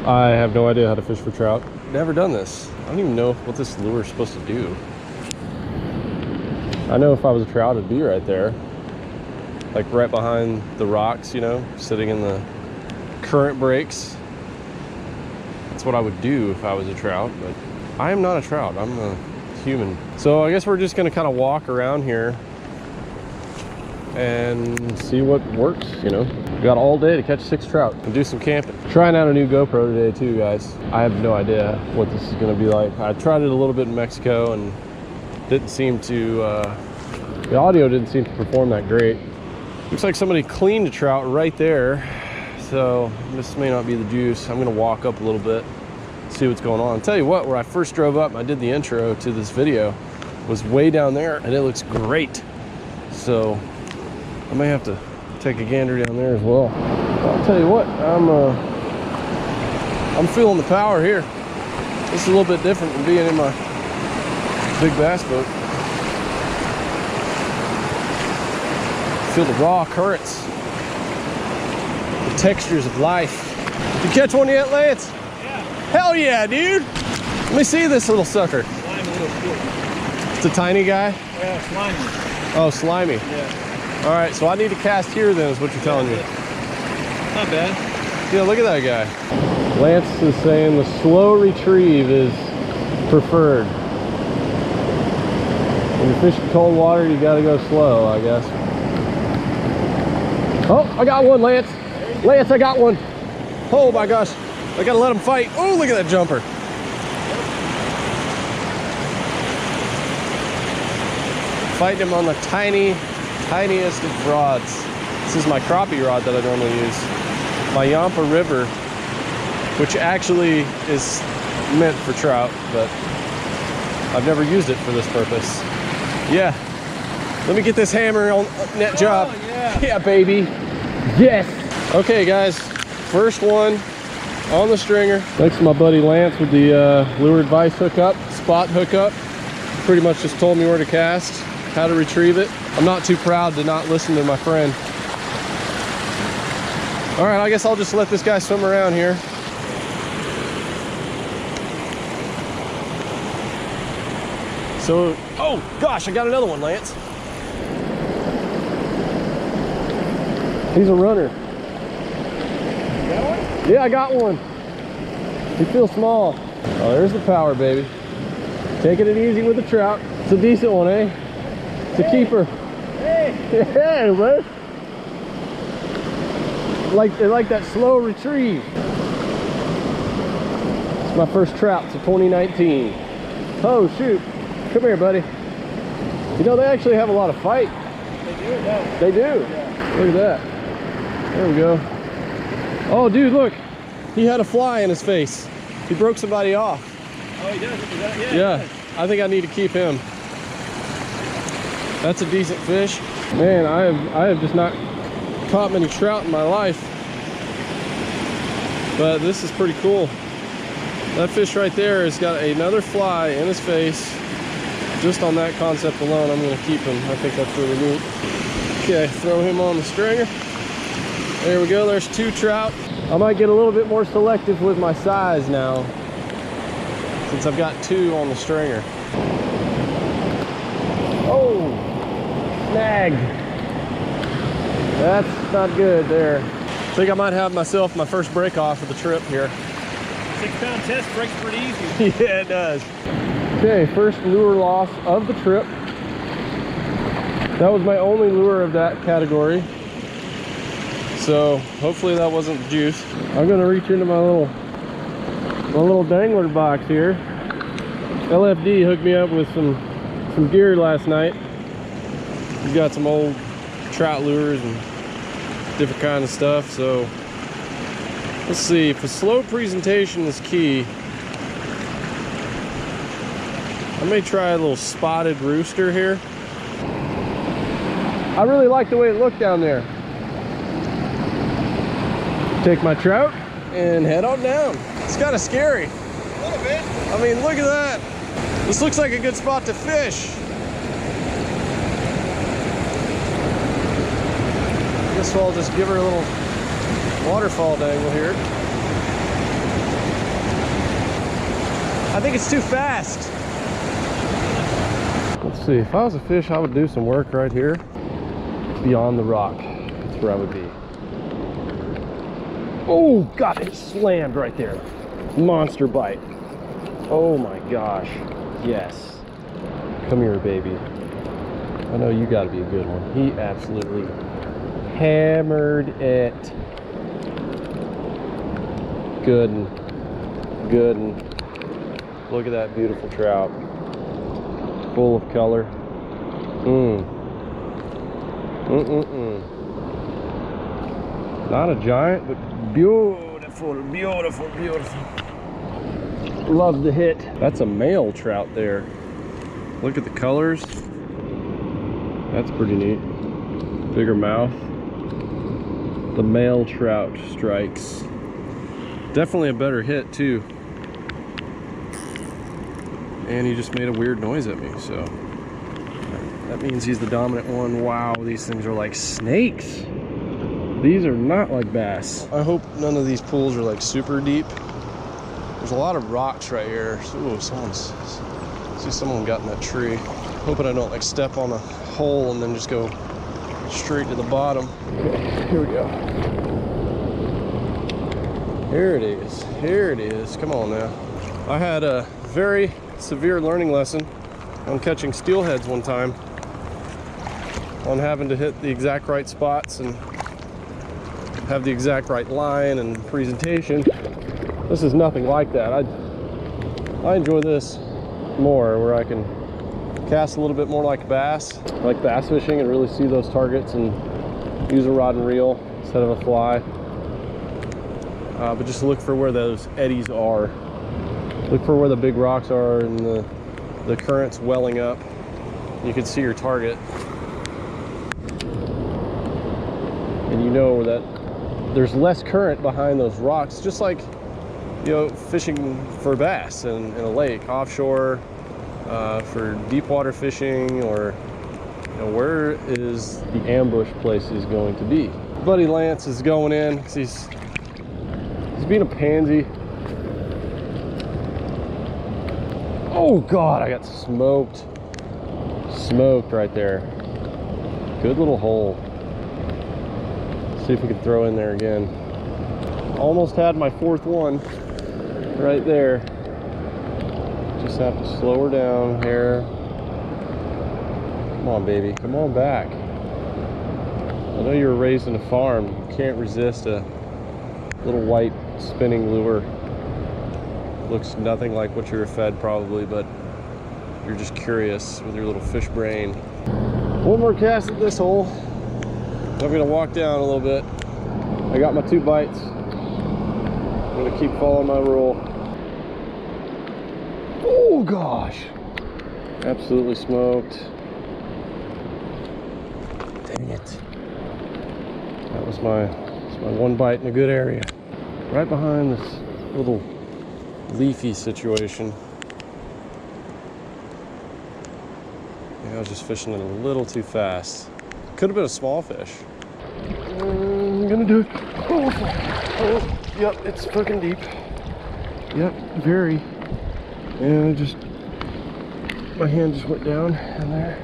I have no idea how to fish for trout. Never done this. I don't even know what this lure is supposed to do. I know if I was a trout, it'd be right there. Like right behind the rocks, you know, sitting in the current breaks. That's what I would do if I was a trout, but I am not a trout. I'm a human. So I guess we're just gonna kind of walk around here and see what works, you know. We got all day to catch 6 trout and do some camping. Trying out a new GoPro today too, guys. I have no idea what this is gonna be like. I tried it a little bit in Mexico and didn't seem to, the audio didn't seem to perform that great. Looks like somebody cleaned a trout right there. So this may not be the juice. I'm gonna walk up a little bit, see what's going on. I'll tell you what, where I first drove up and I did the intro to this video was way down there and it looks great. So I may have to take a gander down there as well. I'll tell you what, I'm feeling the power here. This is a little bit different than being in my big bass boat. Feel the raw currents, the textures of life. You catch one yet, Lance? Yeah. Hell yeah, dude. Let me see this little sucker. Slimy little squid. It's a tiny guy? Yeah, slimy. Oh, slimy. Yeah. All right, so I need to cast here then is what you're telling me. Not bad. Yeah, look at that guy. Lance is saying the slow retrieve is preferred. When you're fishing cold water, you gotta go slow, I guess. Oh, I got one, Lance. Lance, I got one. Oh my gosh, I gotta let him fight. Oh, look at that jumper. Fighting him on the tiniest of rods. This is my crappie rod that I normally use. My Yampa River, which actually is meant for trout, but I've never used it for this purpose. Yeah, let me get this hammer on net job. Oh, yeah. Yeah, baby. Yes. Okay, guys, first one on the stringer. Thanks to my buddy Lance with the lure advice hookup, spot hookup. Pretty much just told me where to cast, how to retrieve it. I'm not too proud to not listen to my friend. All right, I guess I'll just let this guy swim around here. So, oh gosh, I got another one, Lance. He's a runner. You got one? Yeah, I got one. He feels small. Oh, there's the power, baby. Taking it easy with the trout. It's a decent one, eh? It's a keeper. Hey! Yeah, man. They like that slow retrieve. It's my first trout to 2019. Oh, shoot. Come here, buddy. You know, they actually have a lot of fight. They do, no? They do. Yeah. Look at that. There we go. Oh, dude, look. He had a fly in his face. He broke somebody off. Oh, he does? Is that, yeah. Yeah, I think I need to keep him. That's a decent fish. Man, I have just not caught many trout in my life. But this is pretty cool. That fish right there has got another fly in his face. Just on that concept alone, I'm gonna keep him. I think that's really neat. Okay, throw him on the stringer. There we go, there's 2 trout. I might get a little bit more selective with my size now, since I've got 2 on the stringer. Oh, snag. That's not good there. I think I might have myself my first break off of the trip here. 6-pound test breaks pretty easy. Yeah, it does. Okay, first lure loss of the trip. That was my only lure of that category. So hopefully that wasn't the juice. I'm gonna reach into my little dangler box here. LFD hooked me up with some gear last night. We've got some old trout lures and different kind of stuff. So let's see, if a slow presentation is key, I may try a little spotted rooster here. I really like the way it looked down there. Take my trout and head on down. It's kind of scary. A little bit. I mean, look at that. This looks like a good spot to fish. I guess I'll just give her a little waterfall dangle here. think it's too fast. Let's see, if I was a fish, I would do some work right here. Beyond the rock, that's where I would be. Oh, God, it slammed right there. Monster bite. Oh my gosh, yes. Come here, baby. I know you gotta be a good one. He absolutely hammered it. Good and good and look at that beautiful trout. Full of color. Not a giant, but beautiful, beautiful, beautiful. Love the hit. That's a male trout there. Look at the colors. That's pretty neat. Bigger mouth. The male trout strikes. Definitely a better hit too. And he just made a weird noise at me, so that means he's the dominant one. Wow, these things are like snakes. These are not like bass. I hope none of these pools are like super deep. There's a lot of rocks right here. Ooh, see someone got in that tree. Hoping I don't like step on a hole and then just go straight to the bottom. Okay, here we go. Here it is, here it is. Come on now. I had a very severe learning lesson on catching steelheads one time, on having to hit the exact right spots and have the exact right line and presentation. This is nothing like that. I enjoy this more, where I can cast a little bit more like bass fishing, and really see those targets and use a rod and reel instead of a fly. But just look for where those eddies are. Look for where the big rocks are and the current's welling up. You can see your target. And you know that there's less current behind those rocks, just like, you know, fishing for bass in a lake, offshore, for deep water fishing, or, you know, where is the ambush place is going to be. Buddy Lance is going in because he's being a pansy. Oh God, I got smoked right there. Good little hole. See if we can throw in there again. Almost had my fourth one right there. Just have to slow her down here. Come on, baby, come on back. I know you were raised in a farm. You can't resist a little white spinning lure. Looks nothing like what you were fed probably, but you're just curious with your little fish brain. One more cast at this hole. I'm gonna walk down a little bit. I got my 2 bites. I'm gonna keep following my rule. Oh gosh, absolutely smoked. Dang it. That was my 1 bite in a good area. Right behind this little leafy situation. Yeah, I was just fishing it a little too fast. Could have been a small fish. I'm gonna do it. Oh, yep, it's fucking deep. Yep, very. And my hand just went down in there.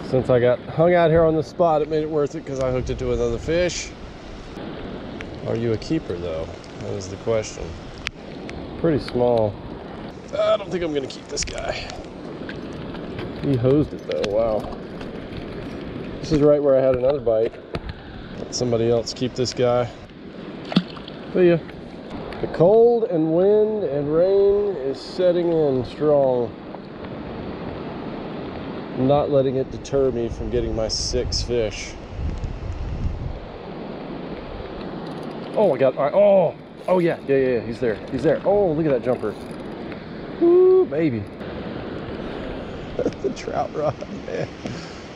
Since I got hung out here on the spot, it made it worth it because I hooked it to another fish. Are you a keeper though? That is the question. Pretty small. I don't think I'm gonna keep this guy. He hosed it though, wow. This is right where I had another bite. Let somebody else keep this guy. See ya. The cold and wind and rain is setting in strong. I'm not letting it deter me from getting my 6 fish. Oh my God, all right. Oh yeah, he's there, Oh, look at that jumper. Woo, baby. The trout rod, man.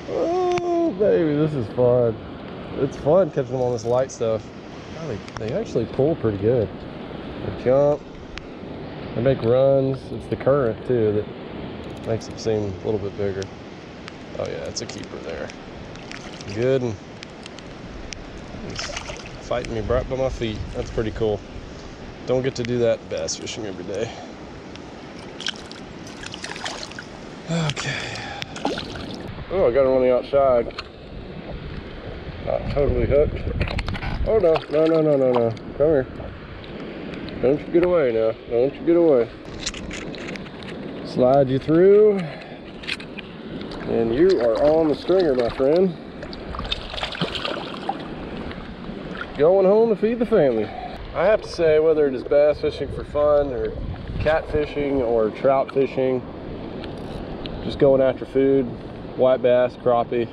Oh, baby, this is fun. It's fun catching them on this light stuff. Oh, they actually pull pretty good. They jump, they make runs. It's the current too that makes them seem a little bit bigger. Oh yeah, it's a keeper there. Good, and he's fighting me right by my feet. That's pretty cool. Don't get to do that bass fishing every day. Okay. Oh, I got him on the outside. Not totally hooked. Oh no, no, no, no, no, no. Come here. Don't you get away now. Don't you get away. Slide you through. And you are on the stringer, my friend. Going home to feed the family. I have to say, whether it is bass fishing for fun or catfishing or trout fishing, just going after food, white bass, crappie,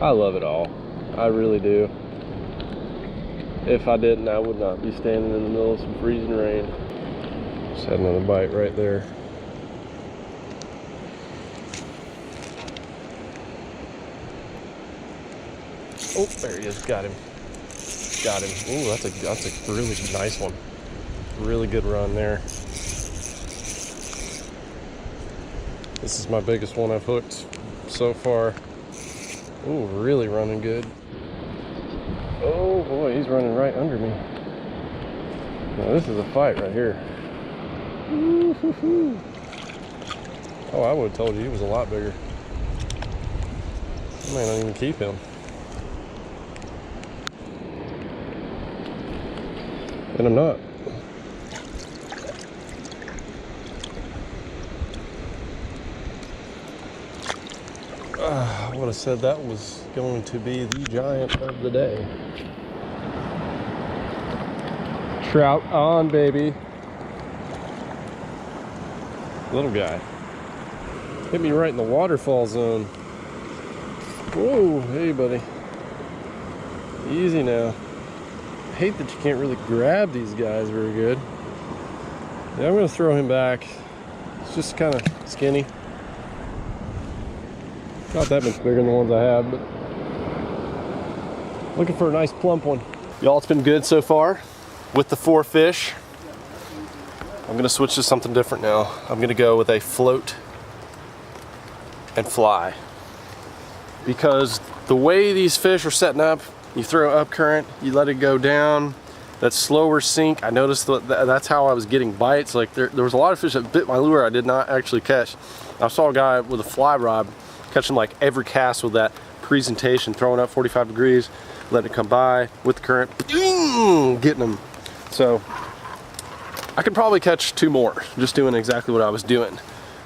I love it all. I really do. If I didn't, I would not be standing in the middle of some freezing rain. Just had another bite right there. Oh, there he is. Got him. Got him. Ooh, that's a really nice one. Really good run there. This is my biggest one I've hooked so far. Ooh, really running good. Oh boy, he's running right under me. Now this is a fight right here. Ooh-hoo-hoo. Oh, I would have told you he was a lot bigger. I may not even keep him. And I'm not. I would have said that was going to be the giant of the day. Trout on, baby. Little guy. Hit me right in the waterfall zone. Whoa, hey buddy. Easy now. I hate that you can't really grab these guys very good. Yeah, I'm gonna throw him back. It's just kind of skinny. Not that much bigger than the ones I have, but looking for a nice plump one. Y'all, it's been good so far with the 4 fish. I'm gonna switch to something different now. I'm gonna go with a float and fly. Because the way these fish are setting up, you throw up current, you let it go down, that slower sink. I noticed that's how I was getting bites. Like there was a lot of fish that bit my lure I did not actually catch. I saw a guy with a fly rod catching like every cast with that presentation, throwing up 45 degrees, letting it come by with the current, getting them. So I could probably catch 2 more just doing exactly what I was doing,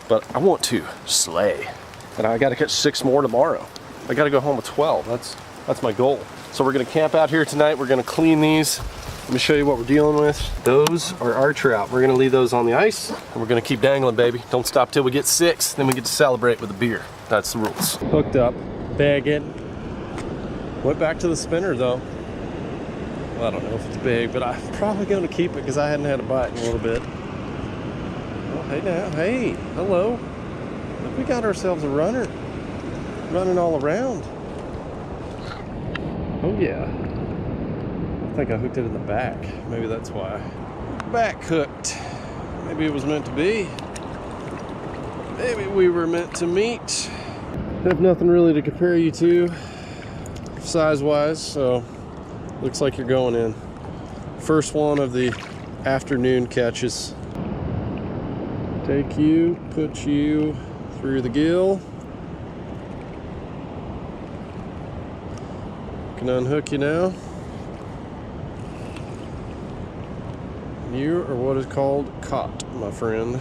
but I want to slay. And I got to catch 6 more tomorrow. I got to go home with 12. That's my goal. So we're gonna camp out here tonight. We're gonna clean these. Let me show you what we're dealing with. Those are our trout. We're gonna leave those on the ice and we're gonna keep dangling, baby. Don't stop till we get 6, then we get to celebrate with a beer. That's the rules. Hooked up, bagging. Went back to the spinner though. Well, I don't know if it's big, but I'm probably gonna keep it because I hadn't had a bite in a little bit. Oh, hey now, hey, hello. We got ourselves a runner. Running all around. Oh yeah. I think I hooked it in the back. Maybe that's why. Back hooked. Maybe it was meant to be. Maybe we were meant to meet. Have nothing really to compare you to size-wise, so looks like you're going in. First one of the afternoon catches. Take you, put you through the gill. Can unhook you now. You are what is called caught, my friend.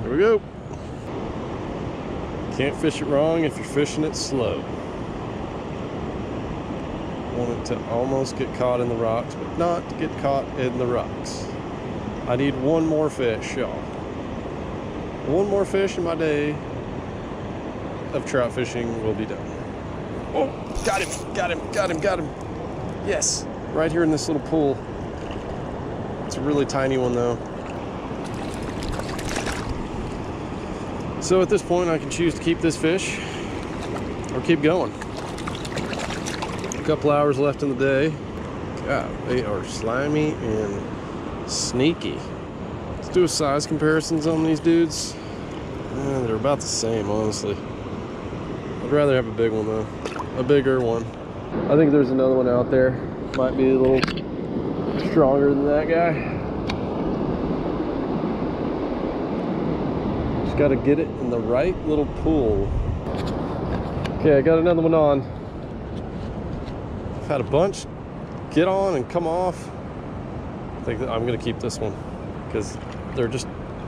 Here we go. Can't fish it wrong if you're fishing it slow. Want it to almost get caught in the rocks, but not to get caught in the rocks. I need 1 more fish, y'all. 1 more fish in my day of trout fishing will be done. Oh, got him, got him, got him, got him. Yes, right here in this little pool. It's a really tiny one though. So at this point I can choose to keep this fish or keep going. A couple hours left in the day. God, they are slimy and sneaky. Let's do a size comparisons on these dudes. They're about the same, honestly. I'd rather have a big one though, a bigger one. I think there's another one out there. Might be a little stronger than that guy. Just got to get it in the right little pool. Okay, I got another one on. I've had a bunch get on and come off. I think that I'm gonna keep this one because they're just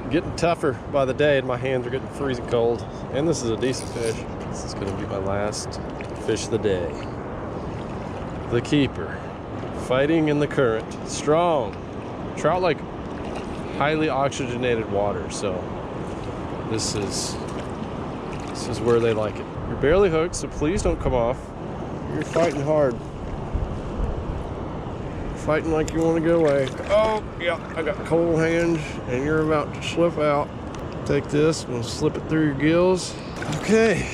getting tougher by the day and my hands are getting freezing cold. And this is a decent fish. This is gonna be my last fish of the day. The keeper, fighting in the current, strong. Trout like highly oxygenated water, so this is where they like it. You're barely hooked, so please don't come off. You're fighting hard. Fighting like you want to get away. Oh, yeah, I got cold hands and you're about to slip out. Take this and slip it through your gills. Okay,